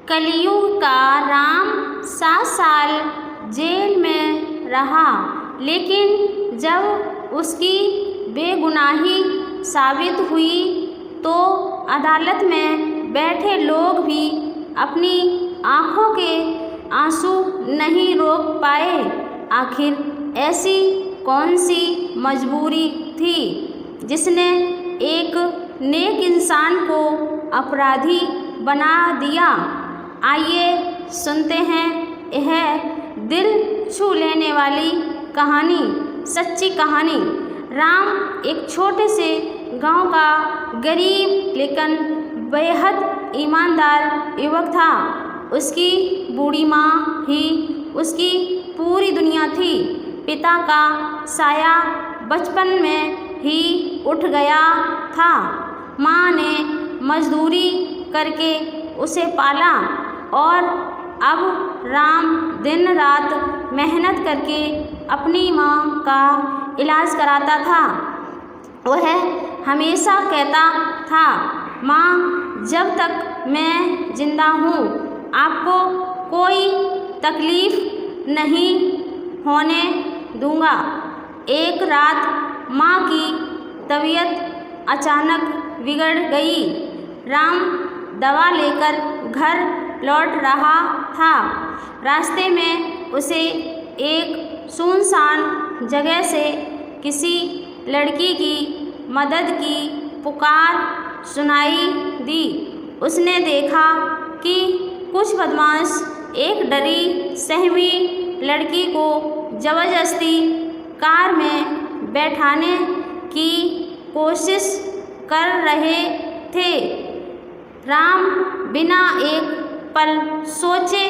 कलयुग का राम 7 साल जेल में रहा, लेकिन जब उसकी बेगुनाही साबित हुई तो अदालत में बैठे लोग भी अपनी आँखों के आंसू नहीं रोक पाए। आखिर ऐसी कौन सी मजबूरी थी जिसने एक नेक इंसान को अपराधी बना दिया? आइए सुनते हैं यह दिल छू लेने वाली कहानी, सच्ची कहानी। राम एक छोटे से गांव का गरीब लेकिन बेहद ईमानदार युवक था। उसकी बूढ़ी माँ ही उसकी पूरी दुनिया थी। पिता का साया बचपन में ही उठ गया था। माँ ने मजदूरी करके उसे पाला और अब राम दिन रात मेहनत करके अपनी माँ का इलाज कराता था। वह हमेशा कहता था, माँ, जब तक मैं जिंदा हूँ आपको कोई तकलीफ नहीं होने दूँगा। एक रात माँ की तबीयत अचानक बिगड़ गई। राम दवा लेकर घर लौट रहा था। रास्ते में उसे एक सुनसान जगह से किसी लड़की की मदद की पुकार सुनाई दी। उसने देखा कि कुछ बदमाश एक डरी सहमी लड़की को जबरदस्ती कार में बैठाने की कोशिश कर रहे थे। राम बिना एक पल सोचे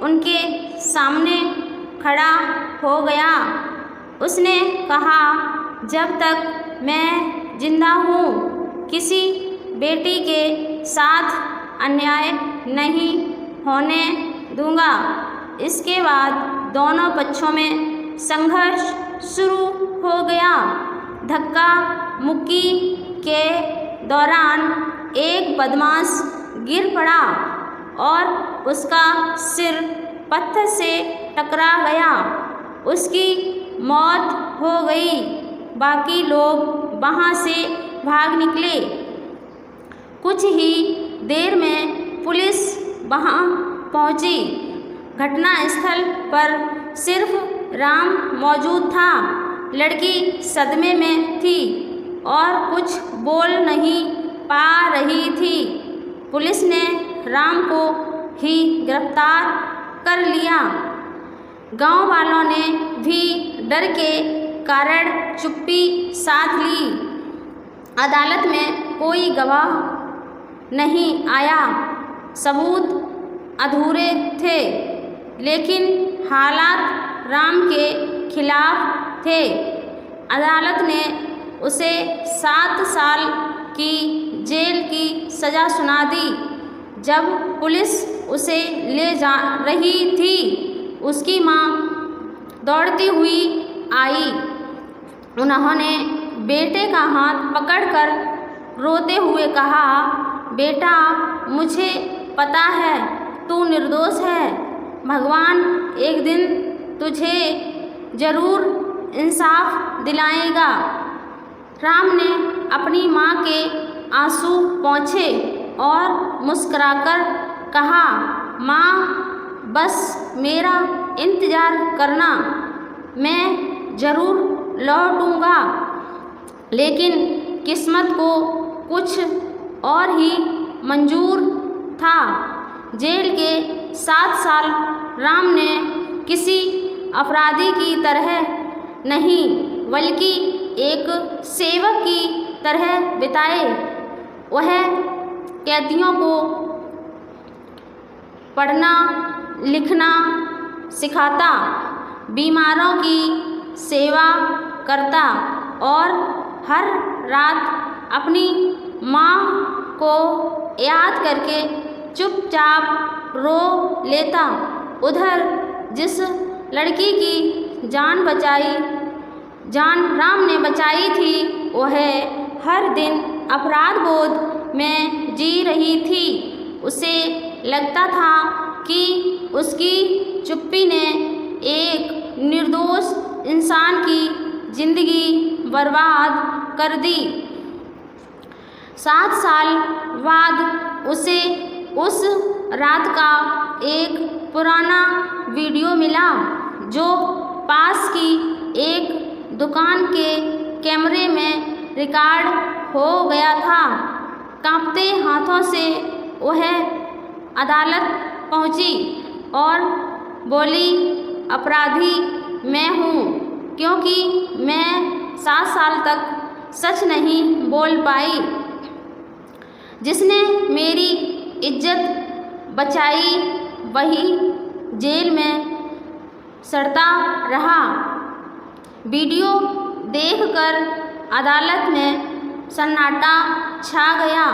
उनके सामने खड़ा हो गया। उसने कहा, जब तक मैं जिंदा हूँ किसी बेटी के साथ अन्याय नहीं होने दूँगा। इसके बाद दोनों पक्षों में संघर्ष शुरू हो गया। धक्का मुक्की के दौरान एक बदमाश गिर पड़ा और उसका सिर पत्थर से टकरा गया। उसकी मौत हो गई। बाकी लोग वहाँ से भाग निकले। कुछ ही देर में पुलिस वहाँ पहुँची। घटनास्थल पर सिर्फ राम मौजूद था। लड़की सदमे में थी और कुछ बोल नहीं पा रही थी। पुलिस ने राम को ही गिरफ्तार कर लिया। गांव वालों ने भी डर के कारण चुप्पी साध ली। अदालत में कोई गवाह नहीं आया। सबूत अधूरे थे, लेकिन हालात राम के खिलाफ थे। अदालत ने उसे 7 साल की जेल की सज़ा सुना दी। जब पुलिस उसे ले जा रही थी, उसकी माँ दौड़ती हुई आई। उन्होंने बेटे का हाथ पकड़कर रोते हुए कहा, बेटा, मुझे पता है तू निर्दोष है। भगवान एक दिन तुझे ज़रूर इंसाफ दिलाएगा। राम ने अपनी माँ के आंसू पोंछे और मुस्कुराकर कहा, माँ, बस मेरा इंतज़ार करना, मैं ज़रूर लौटूँगा। लेकिन किस्मत को कुछ और ही मंजूर था। जेल के 7 साल राम ने किसी अपराधी की तरह नहीं, बल्कि एक सेवक की तरह बिताए। वह कैदियों को पढ़ना लिखना सिखाता, बीमारों की सेवा करता और हर रात अपनी माँ को याद करके चुपचाप रो लेता। उधर जिस लड़की की जान राम ने बचाई थी, वह हर दिन अपराध बोध में जी रही थी। उसे लगता था कि उसकी चुप्पी ने एक निर्दोष इंसान की जिंदगी बर्बाद कर दी। 7 साल बाद उसे उस रात का एक पुराना वीडियो मिला जो पास की एक दुकान के कैमरे में रिकॉर्ड हो गया था। कांपते हाथों से वह अदालत पहुंची और बोली, अपराधी मैं हूँ, क्योंकि मैं 7 साल तक सच नहीं बोल पाई। जिसने मेरी इज्जत बचाई वही जेल में सड़ता रहा। वीडियो देखकर अदालत में सन्नाटा छा गया।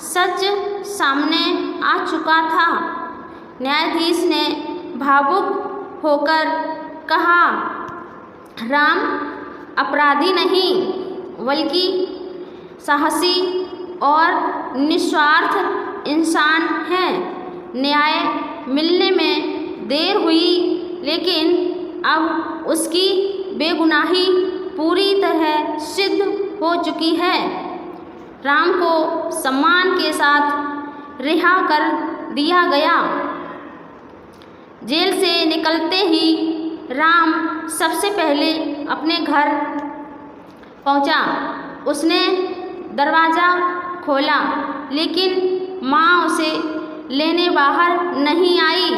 सच सामने आ चुका था। न्यायाधीश ने भावुक होकर कहा, राम अपराधी नहीं बल्कि साहसी और निस्वार्थ इंसान है। न्याय मिलने में देर हुई, लेकिन अब उसकी बेगुनाही पूरी तरह सिद्ध हो चुकी है। राम को सम्मान के साथ रिहा कर दिया गया। जेल से निकलते ही राम सबसे पहले अपने घर पहुंचा। उसने दरवाज़ा खोला, लेकिन माँ उसे लेने बाहर नहीं आई।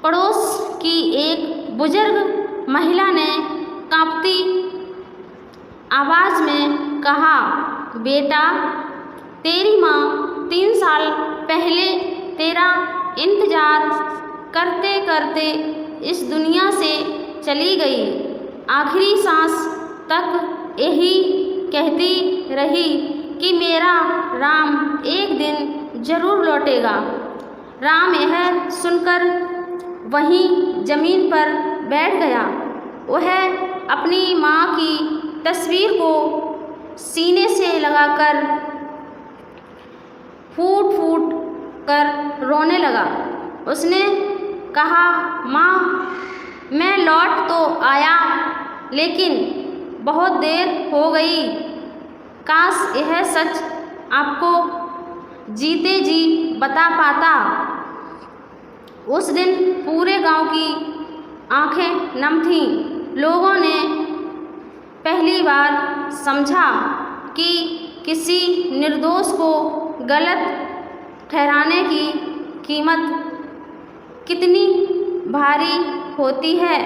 पड़ोस की एक बुजुर्ग महिला ने कांपती आवाज़ में कहा, बेटा तेरी माँ 3 साल पहले तेरा इंतज़ार करते करते इस दुनिया से चली गई। आखिरी सांस तक यही कहती रही कि मेरा राम एक दिन ज़रूर लौटेगा। राम यह सुनकर वहीं ज़मीन पर बैठ गया। वह अपनी माँ की तस्वीर को सीने से लगाकर फूट फूट कर रोने लगा। उसने कहा, माँ मैं लौट तो आया, लेकिन बहुत देर हो गई। काश यह सच आपको जीते जी बता पाता। उस दिन पूरे गांव की आंखें नम थीं। लोगों ने पहली बार समझा कि किसी निर्दोष को गलत ठहराने की कीमत कितनी भारी होती है।